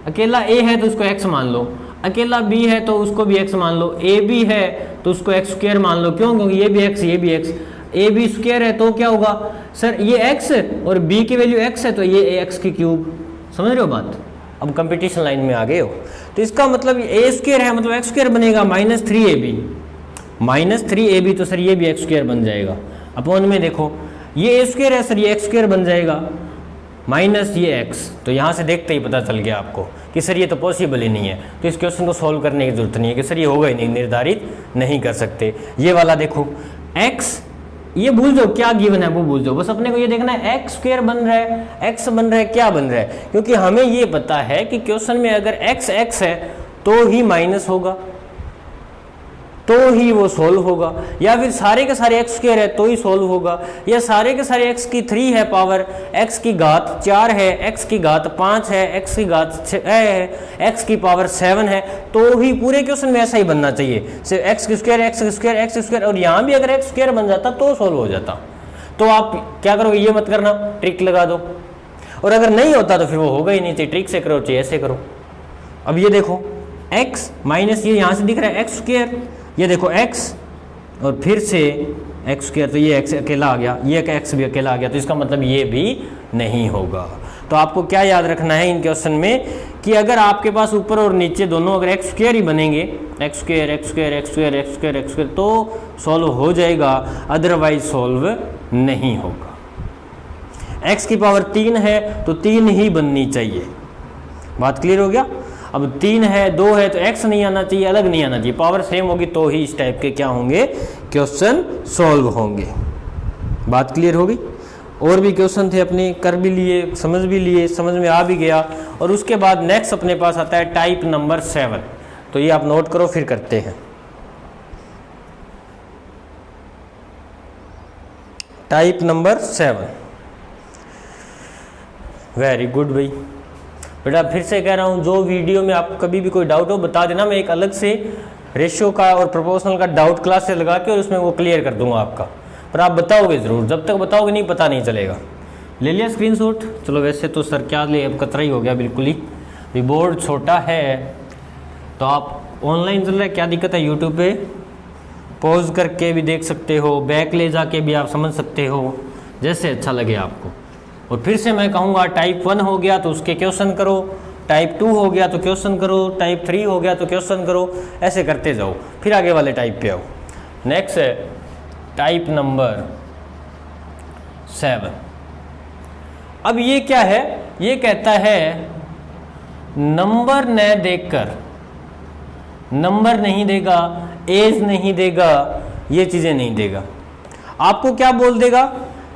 अकेला a है तो उसको x मान लो, अकेला b है तो उसको भी x मान लो, a b है तो उसको x स्क्वायर मान लो। क्यों? क्योंकि ये भी x ये भी x, a b स्क्वायर है तो क्या होगा सर, ये x और b की वैल्यू x है तो ये ax की क्यूब। समझ रहे हो बात? अब कंपटीशन लाइन में आ गए हो। तो इसका मतलब a स्क्वायर है मतलब x स्क्वायर बनेगा -3ab, -3ab तो सर ये भी x स्क्वायर बन जाएगा। अपॉन में देखो ये a स्क्वायर है सर, ये x स्क्वायर बन जाएगा माइनस ये x। तो यहाँ से देखते ही पता चल गया आपको कि सर ये तो पॉसिबल ही नहीं है, तो इस क्वेश्चन को सॉल्व करने की जरूरत नहीं है कि सर ये होगा ही नहीं, निर्धारित नहीं कर सकते। ये वाला देखो x, ये भूल जाओ क्या गिवन है वो भूल जाओ, बस अपने को ये देखना है x स्क्वायर बन रहा है, x बन रहा है, क्या बन रहा है, क्योंकि हमें ये पता है कि क्वेश्चन में अगर x x है तो ही माइनस होगा, तो ही वो सोल्व होगा, या फिर सारे के सारे x स्क्वायर है तो ही सोल्व होगा, या सारे के सारे x की 3 है पावर, x की घात 4 है, x की घात 5 है, x की घात 6 है, x की पावर 7 है, तो ही पूरे क्वेश्चन में ऐसा ही बनना चाहिए। सिर्फ x square x square x square, और यहाँ भी अगर x स्क्वायर बन जाता तो सोल्व हो जाता। तो आप क्या करोगे, ये मत करना, ट्रिक लगा दो, और अगर नहीं होता तो फिर वो होगा ही नहीं, चाहिए ट्रिक से करो चाहिए ऐसे करो। अब ये देखो x माइनस ये यहाँ से दिख रहा है x स्क्वायर, ये देखो x और फिर से x स्क्वायर, तो ये x अकेला आ गया, ये x भी अकेला आ गया, तो इसका मतलब ये भी नहीं होगा। तो आपको क्या याद रखना है इन क्वेश्चन में कि अगर आपके पास ऊपर और नीचे दोनों अगर x स्क्वायर ही बनेंगे, x square x square x square x square x square, तो सॉल्व हो जाएगा, अदरवाइज सॉल्व नहीं होगा। x की पावर 3 है तो 3 ही बननी चाहिए। बात क्लियर हो गया? अब 3 है 2 है तो x नहीं आना चाहिए, अलग नहीं आना चाहिए, पावर सेम होगी तो ही इस टाइप के क्या होंगे, क्वेश्चन सॉल्व होंगे। बात क्लियर होगी? और भी क्वेश्चन थे अपने, कर भी लिए, समझ में आ भी गया। और उसके बाद नेक्स्ट अपने पास आता है टाइप नंबर 7, तो ये आप नोट करो फिर करते हैं। टाइप नंबर 7, वेरी गुड भाई। बेटा फिर से कह रहा हूँ, जो वीडियो में आपको कभी भी कोई डाउट हो बता देना, मैं एक अलग से रेशियो का और प्रोपोर्शनल का डाउट क्लास से लगा के और उसमें वो क्लियर कर दूंगा आपका, पर आप बताओगे ज़रूर, जब तक बताओगे नहीं पता नहीं चलेगा। ले लिया स्क्रीनशॉट? चलो वैसे तो सर क्या ले, अब कतरा ही हो गया बिल्कुल ही, भी बोर्ड छोटा है तो आप ऑनलाइन चल रहा है क्या दिक्कत है, यूट्यूब पे पॉज करके भी देख सकते हो, बैक ले जाके भी आप समझ सकते हो, जैसे अच्छा लगे आपको। और फिर से मैं कहूँगा टाइप 1 हो गया तो उसके क्वेश्चन करो, टाइप 2 हो गया तो क्वेश्चन करो, टाइप 3 हो गया तो क्वेश्चन करो, ऐसे करते जाओ, फिर आगे वाले टाइप पे आओ। नेक्स्ट है टाइप नंबर 7। अब ये क्या है, ये कहता है नंबर न देकर, नंबर नहीं देगा, एज नहीं देगा, ये चीज़ें नहीं देगा, आपको क्या बोल देगा,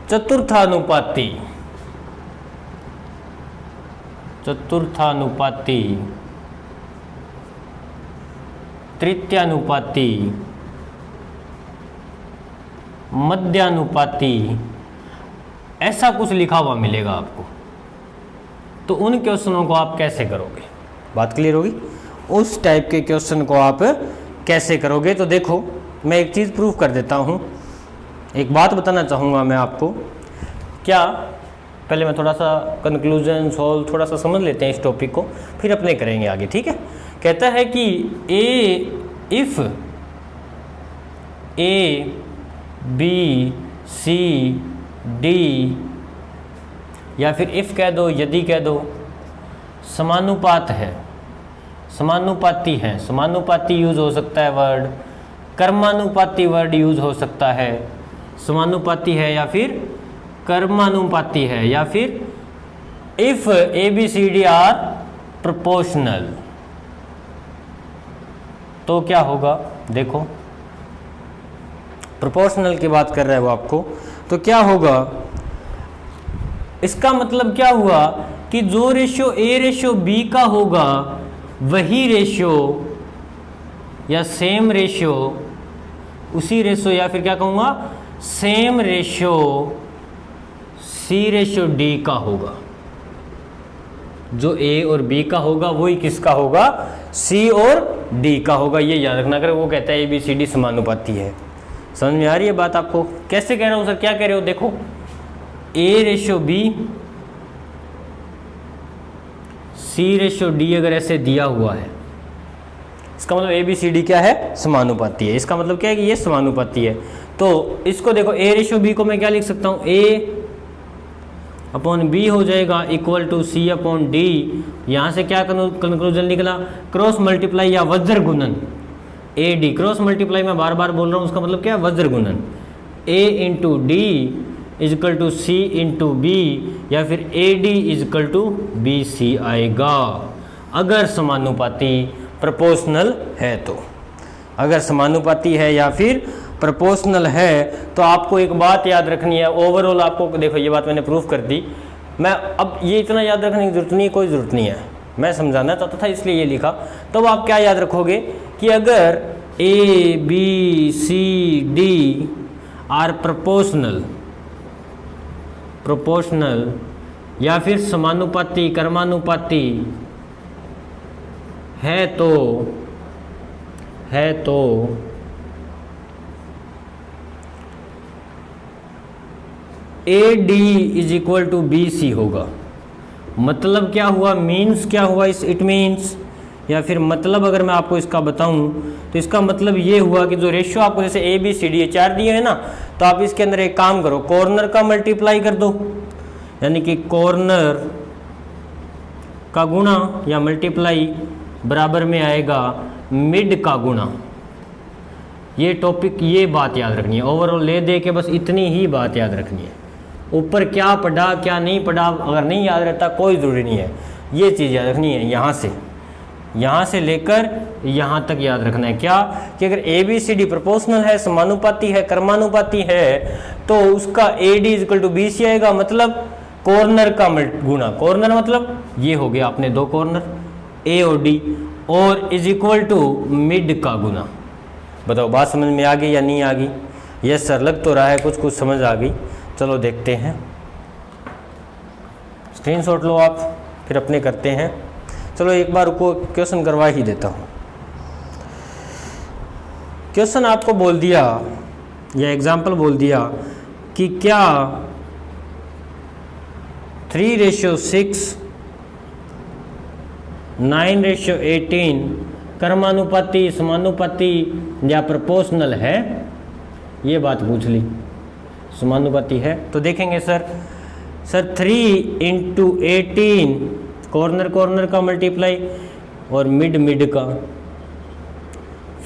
चतुर्थानुपाती, चतुर्थानुपाती, तृतीयानुपाती, मध्यानुपाती, ऐसा कुछ लिखा हुआ मिलेगा आपको। तो उन क्वेश्चनों को आप कैसे करोगे? बात क्लियर होगी? उस टाइप के क्वेश्चन को आप कैसे करोगे? तो देखो मैं एक चीज़ प्रूफ कर देता हूँ, एक बात बताना चाहूँगा मैं आपको। क्या, पहले मैं थोड़ा सा कंक्लूजन सॉल्व थोड़ा सा समझ लेते हैं इस टॉपिक को, फिर अपने करेंगे आगे, ठीक है। कहता है कि if A B C D, या फिर इफ कह दो, यदि कह दो, समानुपात है, समानुपाती है, समानुपाती यूज हो सकता है वर्ड, कर्मानुपाती वर्ड यूज हो सकता है, समानुपाती है या फिर कर्मानुपाती है, या फिर if A B C D are proportional, तो क्या होगा, देखो प्रोपोर्शनल की बात कर रहा है वो आपको, तो क्या होगा, इसका मतलब क्या हुआ कि जो रेशियो ए रेशियो बी का होगा वही रेशियो या सेम रेशियो, उसी रेशियो, या फिर क्या कहूँगा, same ratio C ratio D का होगा। जो ए और बी का होगा वही किसका होगा, सी और डी का होगा। ये याद रखना, अगर वो कहता है ए बी सी डी समानुपाती है। समझ में आ रही है बात आपको? कैसे कह रहा हूँ सर, क्या कह रहे हो? देखो A/B C/D अगर ऐसे दिया हुआ है, इसका मतलब ABCD क्या है, समानुपाती है। इसका मतलब क्या है कि ये समानुपाती है। तो इसको देखो A/B को मैं क्या लिख सकता हूँ, A/B हो जाएगा इक्वल टू C/D। यहाँ से क्या कंक्लूजन निकला, क्रॉस मल्टीप्लाई या वज्र गुणन AD, क्रॉस मल्टीप्लाई मैं बार बार बोल रहा हूँ, उसका मतलब क्या है, वज्र गुणन A/D इजकल टू C/B या फिर AD इजकल टू BC आएगा, अगर समानुपाती प्रोपोर्शनल है तो। अगर समानुपाती है या फिर प्रोपोर्शनल है तो आपको एक बात याद रखनी है। ओवरऑल आपको देखो, ये बात मैंने प्रूफ कर दी। मैं अब ये इतना याद रखने की जरूरत नहीं है, कोई ज़रूरत नहीं है, मैं समझाना चाहता था इसलिए ये लिखा। तो आप क्या याद रखोगे कि अगर ABCD आर प्रोपोर्शनल या फिर समानुपाती कर्मानुपाती है तो AD is equal to BC होगा। मतलब क्या हुआ, मीन्स क्या हुआ, इट मीन्स, या फिर मतलब अगर मैं आपको इसका बताऊं तो इसका मतलब ये हुआ कि जो रेशियो आपको जैसे ABCD ये 4 दिए है ना, तो आप इसके अंदर एक काम करो, कॉर्नर का मल्टीप्लाई कर दो, यानी कि कॉर्नर का गुणा या मल्टीप्लाई बराबर में आएगा मिड का गुणा। ये टॉपिक, ये बात याद रखनी है। ओवरऑल ले दे के बस इतनी ही बात याद रखनी है। ऊपर क्या पढ़ा क्या नहीं पढ़ा अगर नहीं याद रहता कोई ज़रूरी नहीं है, ये चीज़ याद रखनी है। यहाँ से लेकर यहाँ तक याद रखना है क्या, कि अगर ABCD प्रोपोर्शनल है, समानुपाती है, कर्मानुपाती है, तो उसका AD इक्वल टू BC आएगा। मतलब कॉर्नर का गुणा, कॉर्नर मतलब ये हो गया आपने दो कॉर्नर A और D, और इज इक्वल टू मिड का गुना। बताओ बात समझ में आ गई या नहीं आ गई? यस सर, लग तो रहा है कुछ समझ आ गई। चलो देखते हैं, स्क्रीनशॉट लो आप, फिर अपने करते हैं। चलो एक बार को क्वेश्चन करवा ही देता हूँ। क्वेश्चन आपको बोल दिया या एग्जाम्पल बोल दिया कि क्या 3:6 9:18 कर्मानुपाती, समानुपाती या प्रोपोर्शनल है, ये बात पूछ ली। समानुपाती है तो देखेंगे सर 3 × 18 कॉर्नर का मल्टीप्लाई और मिड का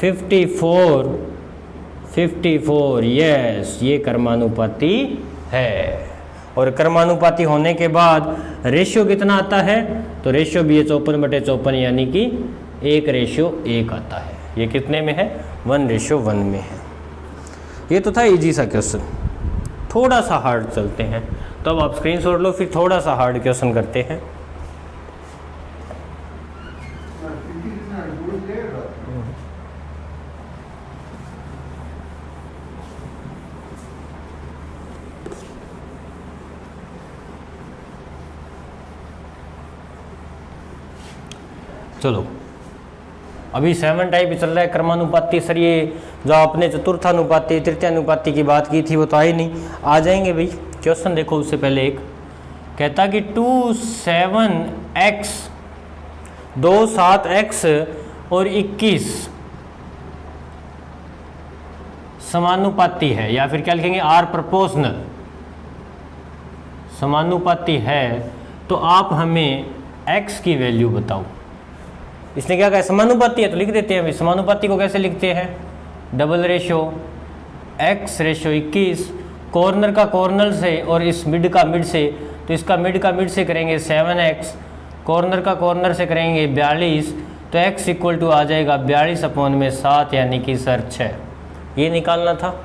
54 यस, ये कर्मानुपाती है। और कर्मानुपाती होने के बाद रेशियो कितना आता है, तो रेशियो भी है 54/54, यानी कि 1:1 आता है। ये कितने में है, 1:1 में है। ये तो था इजी सा क्वेश्चन। थोड़ा सा हार्ड चलते हैं, तो अब आप स्क्रीनशॉट लो, फिर थोड़ा सा हार्ड क्वेश्चन करते हैं। चलो अभी 7 टाइप चल रहा है कर्मानुपाती। सर ये जो आपने चतुर्थानुपाती तृतीयानुपाती की बात की थी वो तो आई नहीं, आ जाएंगे भाई। क्वेश्चन देखो, उससे पहले एक कहता कि 2 7x 2 7x और 21 समानुपाती है, या फिर क्या लिखेंगे, आर प्रोपोर्शनल, समानुपाती है, तो आप हमें x की वैल्यू बताओ। इसने क्या कहा, समानुपाती है तो लिख देते हैं भाई। समानुपाती को कैसे लिखते हैं, डबल रेशो x/21, कॉर्नर का कॉर्नर से और इस मिड का मिड से, तो इसका मिड का मिड से करेंगे 7x, कॉर्नर का कॉर्नर से करेंगे 42, तो x इक्वल टू आ जाएगा 42/7, यानी कि सर 6। ये निकालना था।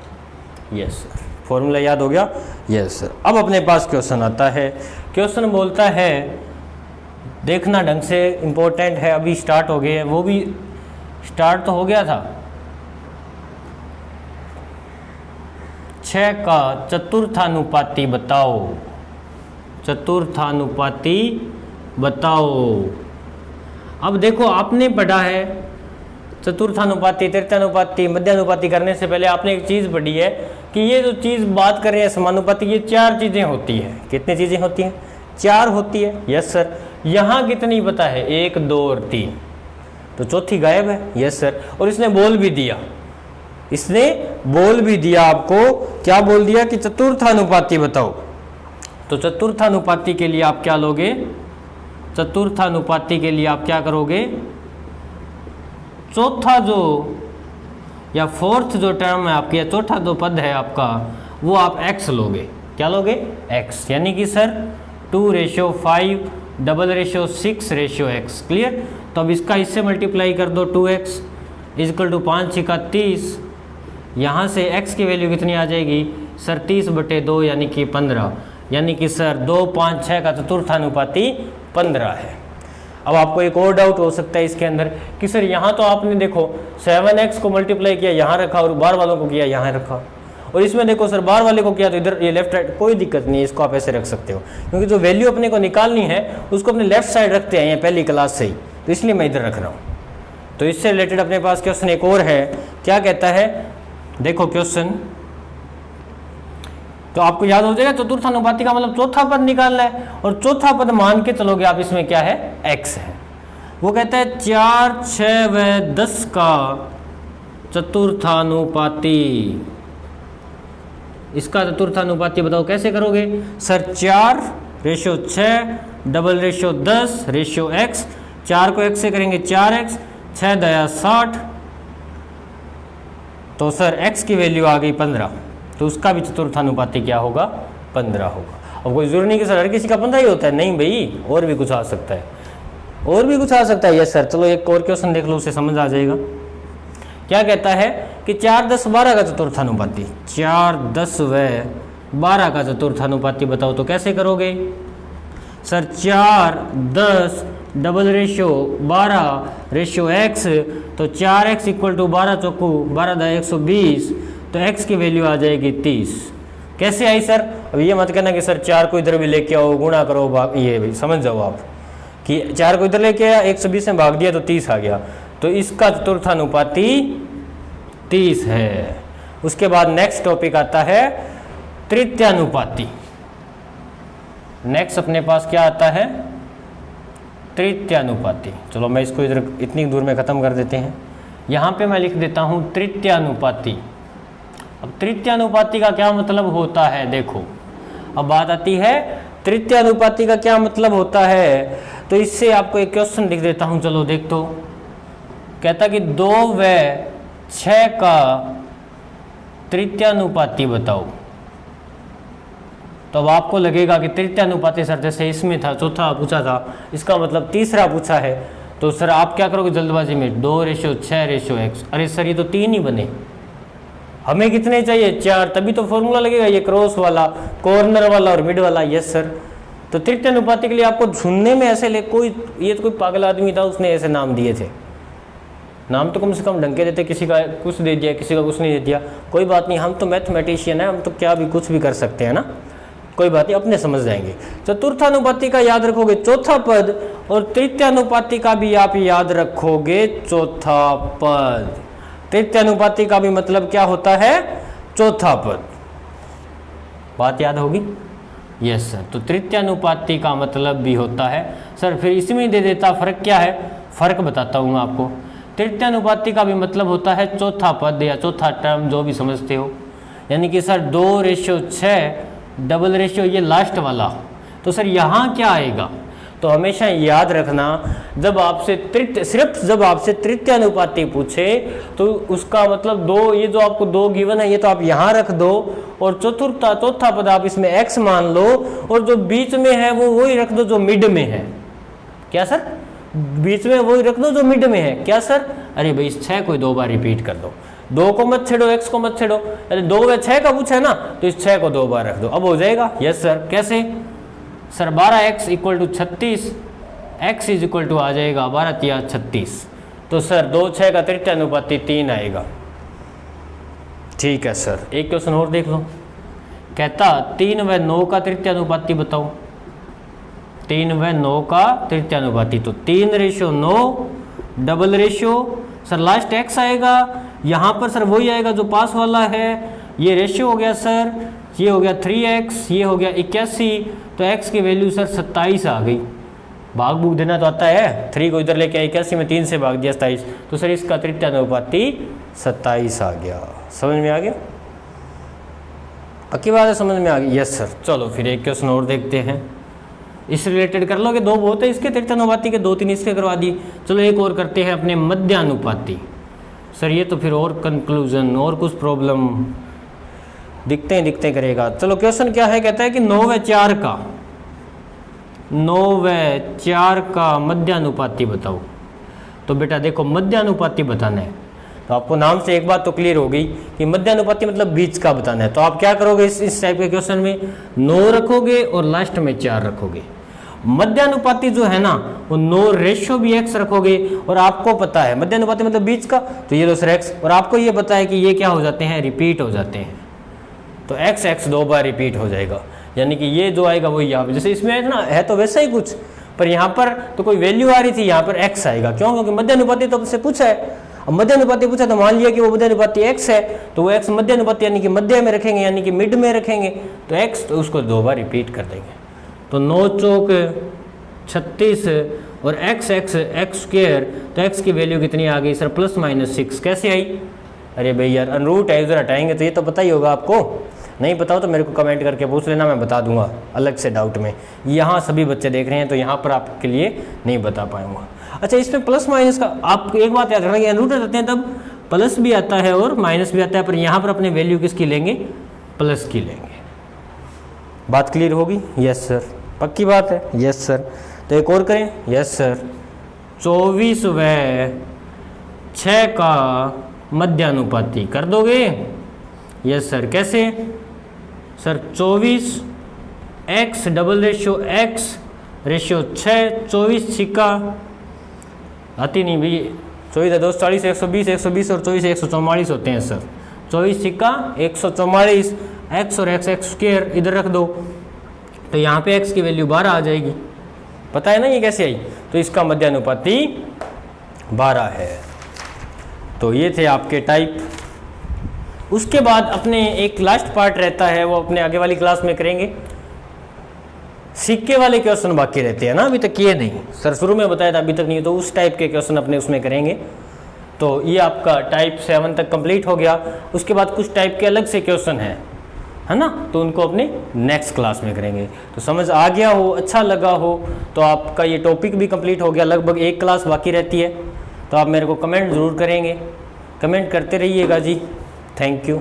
यस सर, फॉर्मूला याद हो गया। यस सर, अब अपने पास क्वेश्चन आता है। क्वेश्चन बोलता है, देखना ढंग से, इम्पोर्टेंट है, अभी स्टार्ट हो गए हैं, वो भी स्टार्ट तो हो गया था। 6 का चतुर्थानुपाती बताओ, चतुर्थानुपाती बताओ। अब देखो आपने पढ़ा है चतुर्थानुपाती तृतीयानुपाती मध्यानुपाती करने से पहले आपने एक चीज़ पढ़ी है कि ये जो चीज़ बात कर रहे हैं समानुपाती, ये 4 चीज़ें होती हैं। कितनी चीज़ें होती हैं? 4 होती है। Yes sir. यहाँ कितनी पता है? 1 2 और 3, तो चौथी गायब है। Yes sir. और इसने बोल भी दिया, इसने बोल भी दिया आपको, क्या बोल दिया कि चतुर्थानुपाती बताओ। तो चतुर्थानुपाती के लिए आप क्या लोगे? चतुर्थानुपाती के लिए आप क्या करोगे? चौथा जो या फोर्थ जो टर्म है आपकी, या चौथा जो पद है आपका, वो आप x लोगे। क्या लोगे? x। यानी कि सर 2:5 $6:x। क्लियर? तो अब इसका इससे मल्टीप्लाई कर दो, 2x = 5 × 30। यहाँ से x की वैल्यू कितनी आ जाएगी सर? 30/2 यानी कि 15। यानी कि सर 2 5 6 का चतुर्थानुपाती 15 है। अब आपको एक और डाउट हो सकता है इसके अंदर कि सर यहाँ तो आपने देखो 7x को मल्टीप्लाई किया यहाँ रखा और बार वालों को किया यहाँ रखा, और इसमें देखो सर बार वाले को किया तो इधर ये लेफ्ट राइट, कोई दिक्कत नहीं है, इसको आप ऐसे रख सकते हो, क्योंकि जो वैल्यू अपने को निकालनी है उसको अपने लेफ्ट साइड रखते हैं पहली क्लास से ही, तो इसलिए मैं इधर रख रहा हूँ। तो इससे रिलेटेड अपने पास क्वेश्चन एक और है। क्या कहता है? देखो क्वेश्चन, तो आपको याद हो जाएगा चतुर्थानुपाती का मतलब चौथा पद निकालना है, और चौथा पद मान के चलोगे आप, इसमें क्या है? x है। वो कहता है 4 6 व 10 का चतुर्थानुपाती। इसका चतुर्थानुपाती बताओ कैसे करोगे? Sir 4:6 $10:x। 4 को x से करेंगे 4x, 6 दया 60, तो सर x की वैल्यू आ गई 15, तो उसका भी चतुर्थानुपाती क्या होगा? 15 होगा। अब कोई जरूरी नहीं कि सर हर किसी का 15 ही होता है, नहीं भाई, और भी कुछ आ सकता है, और भी कुछ आ सकता है। Yes sir. चलो एक और क्वेश्चन देख लो, उसे समझ आ जाएगा। क्या कहता है कि 4 10 12 का चतुर्थानुपाती, 4 10 व 12 का चतुर्थानुपाती बताओ, तो कैसे करोगे? सर 4 10 $12:x, तो 4x = 12 चौकू 12 × 120, तो x की वैल्यू आ जाएगी 30। कैसे आई सर? अब ये मत कहना कि सर 4 को इधर भी लेके आओ, गुणा करो, भाग, ये भाई समझ जाओ आप कि 4 को इधर लेके आया, 120 में भाग दिया तो 30 आ गया, तो इसका चतुर्थानुपाती 30 है। उसके बाद नेक्स्ट टॉपिक आता है तृतीयानुपाती। नेक्स्ट अपने पास क्या आता है? तृतीयानुपाती। चलो मैं इसको इधर इतनी दूर में ख़त्म कर देते हैं। यहाँ पे मैं लिख देता हूँ तृतीयानुपाती। अब तृतीयानुपाती का क्या मतलब होता है? देखो अब बात आती है तृतीयानुपाती का क्या मतलब होता है, तो इससे आपको एक क्वेश्चन लिख देता हूँ। चलो देख, तो कहता कि 2 व 6 का तृतीयानुपाती बताओ। तो अब आपको लगेगा कि तृतीयानुपाती सर जैसे इसमें था, चौथा पूछा था, इसका मतलब तीसरा पूछा है, तो सर आप क्या करोगे जल्दबाजी में? 2:6:x। अरे सर ये तो 3 ही बने, हमें कितने चाहिए? 4, तभी तो फॉर्मूला लगेगा ये क्रॉस वाला, कॉर्नर वाला और मिड वाला। Yes sir. तो तृतीयानुपाती के लिए आपको सुनने में ऐसे कोई, ये तो कोई पागल आदमी था, उसने ऐसे नाम दिए थे। नाम तो कम से कम ढंग के देते, किसी का कुछ दे दिया, किसी का कुछ नहीं दे दिया, कोई बात नहीं, हम तो मैथमेटिशियन है, हम तो क्या भी कुछ भी कर सकते हैं ना, कोई बात नहीं, अपने समझ जाएंगे। चतुर्थानुपाती का याद रखोगे चौथा पद, और तृतीयानुपाती का भी आप याद रखोगे चौथा पद। तृतीयानुपाती का भी मतलब क्या होता है? चौथा पद। बात याद होगी? Yes sir. तो तृतीयानुपाती का मतलब भी होता है सर, फिर इसमें दे देता, फर्क क्या है? फर्क बताता हूँ मैं आपको। तृतीयानुपाती का भी मतलब होता है चौथा पद या चौथा टर्म, जो भी समझते हो। यानी कि सर 2:6 डबल रेशियो, ये लास्ट वाला, तो सर यहाँ क्या आएगा? तो हमेशा याद रखना, जब आपसे सिर्फ जब आपसे तृतीयानुपाती पूछे तो उसका मतलब 2, ये जो आपको 2 गिवन है ये तो आप यहाँ रख दो, और चौथा पद आप इसमें x मान लो, और जो बीच में है वो वही रख दो जो मिड में है। क्या सर? बीच में वही रख दो जो मिड में है। क्या सर? अरे भाई इस 6 को 2 बार रिपीट कर दो, 2 को मत छेड़ो, x को मत छेड़ो। अरे 2 व 6 का पूछा है ना, तो इस 6 को 2 बार रख दो, अब हो जाएगा। Yes sir. कैसे? सर 12x = 36, x आ जाएगा 12 × 36, तो सर 2 6 का तृतीयानुपाती 3 आएगा। ठीक है सर। एक क्वेश्चन और देख लो। कहता 3 व 9 का तृतीयानुपाती बताओ। 3 व 9 का तृतीयानुपाती, तो 3:9 double ratio, sir last x आएगा, यहाँ पर सर वही आएगा जो पास वाला है, ये रेशियो हो गया सर, ये हो गया 3x, ये हो गया 81, तो x की वैल्यू सर 27 आ गई। भाग भूग देना तो आता है, 3 को इधर लेके 81 में 3 से भाग दिया 27, तो सर इसका तृतीयानुपाती 27 आ गया। समझ में आ गया? पक्की बात है, समझ में आ गई? Yes sir. चलो फिर एक क्वेश्चन और देखते हैं, इस रिलेटेड कर लोगे, 2 बहुत है इसके तृतीयानुपाती के, 2-3 इसके करवा दिए। चलो एक और करते हैं अपने मध्यानुपाती। सर ये तो फिर और कंक्लूजन और कुछ प्रॉब्लम दिखते ही करेगा। चलो क्वेश्चन क्या है, कहता है कि 9 व 4 का मध्यानुपाती बताओ। तो बेटा देखो मध्यानुपाती बताना है तो आपको नाम से एक बात तो क्लियर हो गई कि मध्यानुपाती मतलब बीच का बताना है। तो आप क्या करोगे इस टाइप के क्वेश्चन में, 9 रखोगे और लास्ट में 4 रखोगे। मध्यानुपाती जो है ना वो 9 रेशियो भी x रखोगे, और आपको पता है मध्यानुपाती मतलब बीच का, तो ये दूसरा x, और आपको ये पता है कि ये क्या हो जाते हैं, रिपीट हो जाते हैं। तो x 2 बार रिपीट हो जाएगा, यानी कि ये जो आएगा वो यहाँ पे, जैसे इसमें है ना, है तो वैसा ही कुछ, पर यहाँ पर तो कोई वैल्यू आ रही थी, यहाँ पर x आएगा। क्यों? क्योंकि मध्यानुपाती तो आपसे पूछा है। अब मध्यानुपाती पूछा तो मान लिया कि वो मध्यानुपाती x है, तो वो x मध्यानुपाती यानी कि मध्य में रखेंगे, यानी कि मिड में रखेंगे, तो x तो उसको 2 बार रिपीट कर देंगे। तो 9 चौक 36 और x स्क्वायर, तो x की वैल्यू कितनी आ गई सर, ±6। कैसे आई? अरे भाई यार अनरूट है, इधर हटाएंगे तो ये तो पता ही होगा आपको। नहीं पता हो तो मेरे को कमेंट करके पूछ लेना, मैं बता दूंगा अलग से डाउट में। यहाँ सभी बच्चे देख रहे हैं तो यहाँ पर आपके लिए नहीं बता पाऊंगा। अच्छा, इसमें प्लस माइनस का आप एक बात याद रखना कि अनरूट रहते हैं तब प्लस भी आता है और माइनस भी आता है, पर यहाँ पर अपने वैल्यू किसकी लेंगे, प्लस की लेंगे। बात क्लियर होगी? Yes sir. पक्की बात है? Yes sir. तो एक और करें? Yes sir. 24 व 6 का मध्यानुपाती कर दोगे? Yes sir. कैसे sir? 24 x double ratio x ratio 6, 24 सिक्का आती नहीं भाई, 24 2 40, 120 120 और 24 144 होते हैं सर। 24 सिक्का 144, x और x स्क्वायर इधर रख दो, तो यहाँ पे x की वैल्यू 12 आ जाएगी। पता है ना ये कैसे आई? तो इसका मध्यानुपाती 12 है। तो ये थे आपके टाइप। उसके बाद अपने एक लास्ट पार्ट रहता है, वो अपने आगे वाली क्लास में करेंगे। सिक्के वाले क्वेश्चन बाकी रहते हैं ना, अभी तक किए नहीं सर, शुरू में बताया था अभी तक नहीं, तो उस टाइप के क्वेश्चन अपने उसमें करेंगे। तो ये आपका टाइप 7 तक कंप्लीट हो गया। उसके बाद कुछ टाइप के अलग से क्वेश्चन है ना, तो उनको अपने नेक्स्ट क्लास में करेंगे। तो समझ आ गया हो, अच्छा लगा हो तो आपका ये टॉपिक भी कंप्लीट हो गया। लगभग एक क्लास बाकी रहती है, तो आप मेरे को कमेंट ज़रूर करेंगे, कमेंट करते रहिएगा जी। Thank you.